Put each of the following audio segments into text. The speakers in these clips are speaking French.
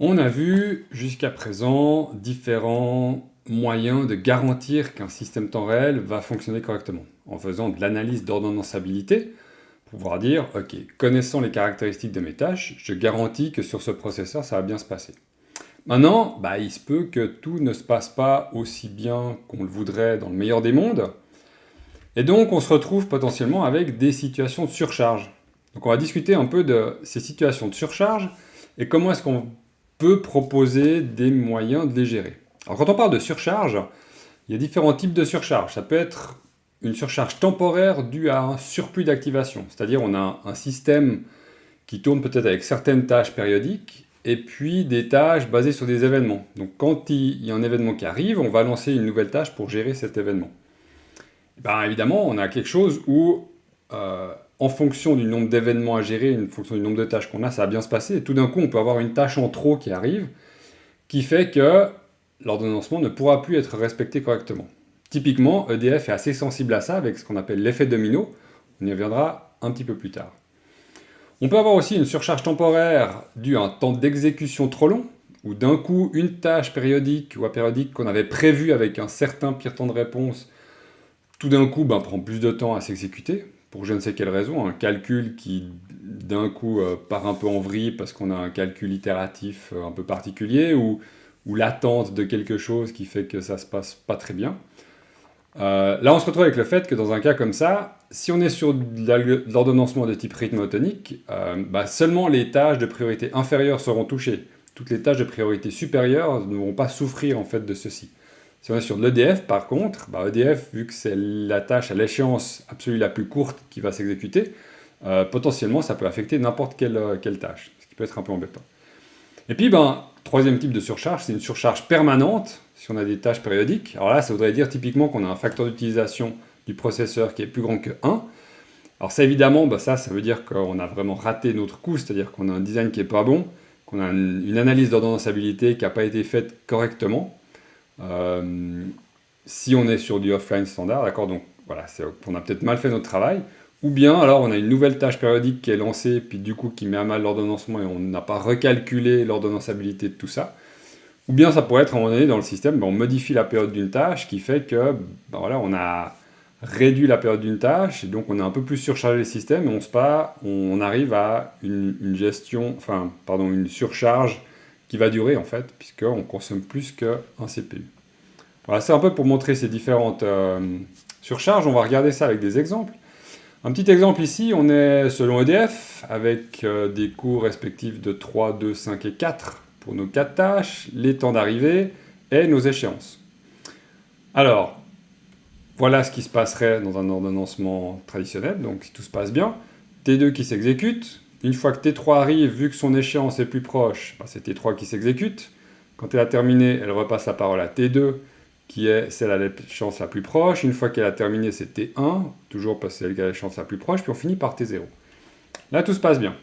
On a vu jusqu'à présent différents moyens de garantir qu'un système temps réel va fonctionner correctement, en faisant de l'analyse d'ordonnançabilité, pour pouvoir dire, ok, connaissant les caractéristiques de mes tâches, je garantis que sur ce processeur, ça va bien se passer. Maintenant, il se peut que tout ne se passe pas aussi bien qu'on le voudrait dans le meilleur des mondes, et donc on se retrouve potentiellement avec des situations de surcharge. Donc on va discuter un peu de ces situations de surcharge, et comment est-ce qu'on peut proposer des moyens de les gérer. Alors quand on parle de surcharge, il y a différents types de surcharge. Ça peut être une surcharge temporaire due à un surplus d'activation, c'est-à-dire on a un système qui tourne peut-être avec certaines tâches périodiques et puis des tâches basées sur des événements. Donc quand il y a un événement qui arrive, on va lancer une nouvelle tâche pour gérer cet événement. Évidemment, on a quelque chose où, en fonction du nombre d'événements à gérer, en fonction du nombre de tâches qu'on a, ça va bien se passer. Et tout d'un coup, on peut avoir une tâche en trop qui arrive, qui fait que l'ordonnancement ne pourra plus être respecté correctement. Typiquement, EDF est assez sensible à ça avec ce qu'on appelle l'effet domino. On y reviendra un petit peu plus tard. On peut avoir aussi une surcharge temporaire due à un temps d'exécution trop long, où d'un coup, une tâche périodique ou apériodique qu'on avait prévue avec un certain pire temps de réponse, tout d'un coup prend plus de temps à s'exécuter, pour je ne sais quelle raison, un calcul qui d'un coup part un peu en vrille parce qu'on a un calcul itératif un peu particulier, ou l'attente de quelque chose qui fait que ça se passe pas très bien. Là on se retrouve avec le fait que dans un cas comme ça, si on est sur de l'ordonnancement de type rythme tonique, seulement les tâches de priorité inférieure seront touchées. Toutes les tâches de priorité supérieure ne vont pas souffrir en fait de ceci. Si on est sur de l'EDF, par contre, EDF, vu que c'est la tâche à l'échéance absolue la plus courte qui va s'exécuter, potentiellement, ça peut affecter n'importe quelle tâche, ce qui peut être un peu embêtant. Et puis, troisième type de surcharge, c'est une surcharge permanente, si on a des tâches périodiques. Alors là, ça voudrait dire typiquement qu'on a un facteur d'utilisation du processeur qui est plus grand que 1. Alors ça, évidemment, ça veut dire qu'on a vraiment raté notre coup, c'est-à-dire qu'on a un design qui n'est pas bon, qu'on a une analyse d'ordonnançabilité qui n'a pas été faite correctement. Si on est sur du offline standard, d'accord, donc voilà, on a peut-être mal fait notre travail, ou bien alors on a une nouvelle tâche périodique qui est lancée, puis du coup qui met à mal l'ordonnancement et on n'a pas recalculé l'ordonnançabilité de tout ça, ou bien ça pourrait être à un moment donné dans le système, on modifie la période d'une tâche, qui fait que on a réduit la période d'une tâche, et donc on a un peu plus surchargé le système, et on arrive à une surcharge qui va durer en fait, puisqu'on consomme plus qu'un CPU. Voilà, c'est un peu pour montrer ces différentes surcharges. On va regarder ça avec des exemples. Un petit exemple ici, on est selon EDF, avec des coûts respectifs de 3, 2, 5 et 4 pour nos 4 tâches, les temps d'arrivée et nos échéances. Alors, voilà ce qui se passerait dans un ordonnancement traditionnel, donc si tout se passe bien. T2 qui s'exécute. Une fois que T3 arrive, vu que son échéance est plus proche, c'est T3 qui s'exécute. Quand elle a terminé, elle repasse la parole à T2, qui est celle à l'échéance la plus proche. Une fois qu'elle a terminé, c'est T1, toujours parce que c'est elle qui a l'échéance la plus proche, puis on finit par T0. Là, tout se passe bien.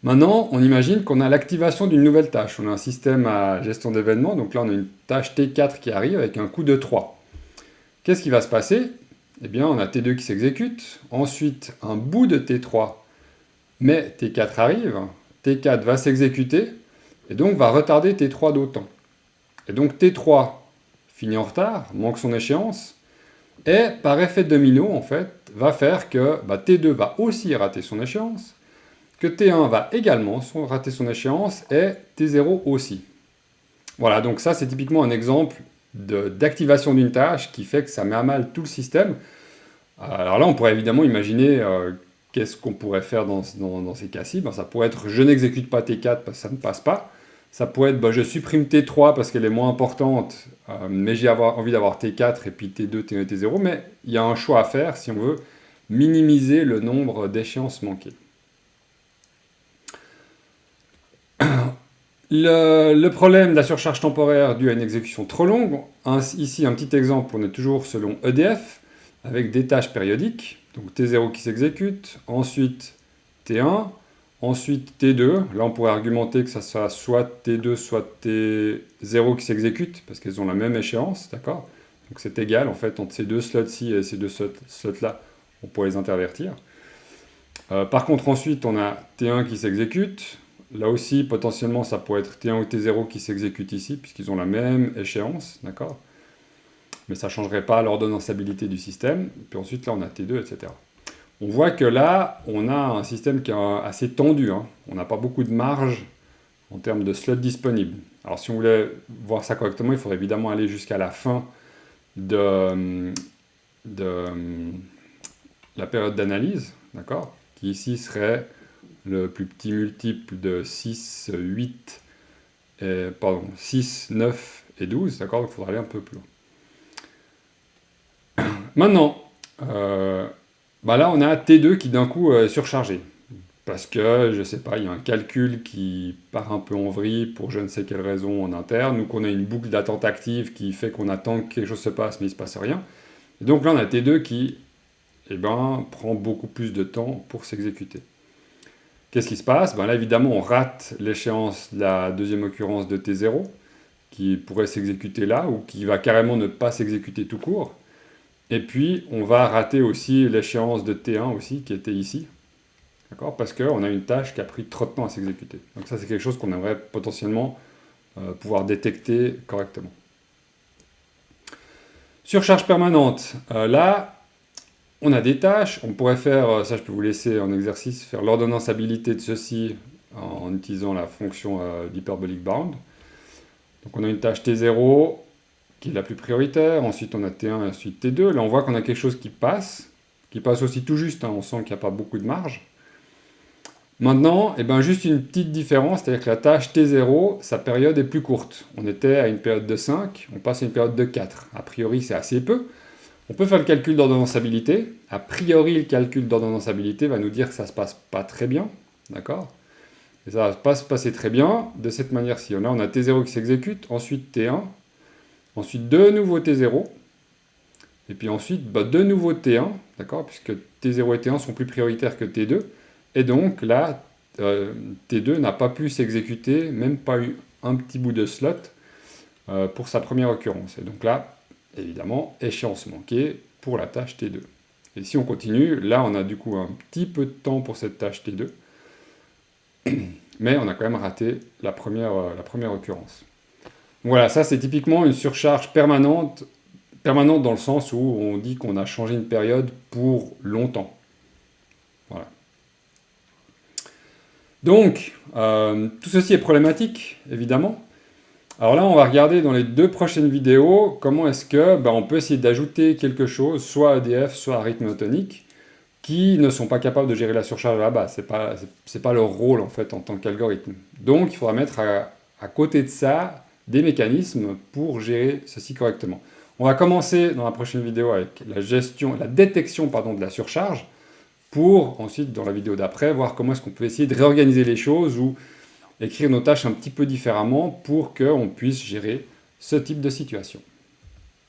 Maintenant, on imagine qu'on a l'activation d'une nouvelle tâche. On a un système à gestion d'événements, donc là, on a une tâche T4 qui arrive avec un coût de 3. Qu'est-ce qui va se passer? Eh bien, on a T2 qui s'exécute, ensuite un bout de T3, mais T4 arrive, T4 va s'exécuter, et donc va retarder T3 d'autant. Et donc T3 finit en retard, manque son échéance, et par effet domino, en fait, va faire que T2 va aussi rater son échéance, que T1 va également rater son échéance, et T0 aussi. Voilà, donc ça c'est typiquement un exemple d'activation d'une tâche qui fait que ça met à mal tout le système. Alors là, on pourrait évidemment imaginer qu'est-ce qu'on pourrait faire dans ces cas-ci. Ça pourrait être je n'exécute pas T4 parce que ça ne passe pas. Ça pourrait être je supprime T3 parce qu'elle est moins importante, mais j'ai envie d'avoir T4 et puis T2, T1 et T0. Mais il y a un choix à faire si on veut minimiser le nombre d'échéances manquées. Le problème de la surcharge temporaire due à une exécution trop longue, ici un petit exemple, on est toujours selon EDF, avec des tâches périodiques, donc T0 qui s'exécute, ensuite T1, ensuite T2, là on pourrait argumenter que ça soit soit T2, soit T0 qui s'exécute, parce qu'elles ont la même échéance, d'accord? Donc c'est égal en fait entre ces deux slots-ci et ces deux slots-là, on pourrait les intervertir. Par contre ensuite on a T1 qui s'exécute, Là aussi, potentiellement, ça pourrait être T1 ou T0 qui s'exécute ici, puisqu'ils ont la même échéance, d'accord? Mais ça ne changerait pas l'ordonnançabilité du système. Puis ensuite, là, on a T2, etc. On voit que là, on a un système qui est assez tendu, hein. On n'a pas beaucoup de marge en termes de slots disponibles. Alors, si on voulait voir ça correctement, il faudrait évidemment aller jusqu'à la fin de la période d'analyse, d'accord? Qui ici serait le plus petit multiple de 6, 8, pardon, 6, 9 et 12, d'accord? Donc il faudra aller un peu plus loin. Maintenant, là on a T2 qui d'un coup est surchargé. Parce que, je ne sais pas, il y a un calcul qui part un peu en vrille pour je ne sais quelle raison en interne, ou qu'on a une boucle d'attente active qui fait qu'on attend que quelque chose se passe, mais il ne se passe rien. Et donc là, on a T2 qui prend beaucoup plus de temps pour s'exécuter. Qu'est-ce qui se passe? Là, évidemment, on rate l'échéance de la deuxième occurrence de T0, qui pourrait s'exécuter là, ou qui va carrément ne pas s'exécuter tout court. Et puis, on va rater aussi l'échéance de T1 aussi, qui était ici. D'accord? Parce qu'on a une tâche qui a pris trop de temps à s'exécuter. Donc ça, c'est quelque chose qu'on aimerait potentiellement pouvoir détecter correctement. Surcharge permanente. Là, on a des tâches. On pourrait faire, ça je peux vous laisser en exercice, faire l'ordonnançabilité de ceci en utilisant la fonction d'hyperbolic bound. Donc on a une tâche T0 qui est la plus prioritaire. Ensuite, on a T1 et ensuite T2. Là, on voit qu'on a quelque chose qui passe aussi tout juste. Hein. On sent qu'il n'y a pas beaucoup de marge. Maintenant, juste une petite différence, c'est-à-dire que la tâche T0, sa période est plus courte. On était à une période de 5, on passe à une période de 4. A priori, c'est assez peu. On peut faire le calcul d'ordonnançabilité. A priori, le calcul d'ordonnançabilité va nous dire que ça ne se passe pas très bien. D'accord? Et ça ne va pas se passer très bien de cette manière-ci. Là, on a T0 qui s'exécute, ensuite T1, ensuite de nouveau T0, et puis ensuite de nouveau T1, d'accord? Puisque T0 et T1 sont plus prioritaires que T2. Et donc là, T2 n'a pas pu s'exécuter, même pas eu un petit bout de slot pour sa première occurrence. Et donc là, évidemment, échéance manquée pour la tâche T2. Et si on continue, là on a du coup un petit peu de temps pour cette tâche T2, mais on a quand même raté la première occurrence. Donc voilà, ça c'est typiquement une surcharge permanente dans le sens où on dit qu'on a changé une période pour longtemps. Voilà. Donc, tout ceci est problématique, évidemment. Alors là, on va regarder dans les 2 prochaines vidéos comment est-ce que on peut essayer d'ajouter quelque chose, soit à EDF, soit à rythme tonique, qui ne sont pas capables de gérer la surcharge à la base. C'est pas leur rôle, en fait, en tant qu'algorithme. Donc, il faudra mettre à côté de ça des mécanismes pour gérer ceci correctement. On va commencer dans la prochaine vidéo avec la détection de la surcharge, pour ensuite, dans la vidéo d'après, voir comment est-ce qu'on peut essayer de réorganiser les choses ou écrire nos tâches un petit peu différemment pour qu'on puisse gérer ce type de situation.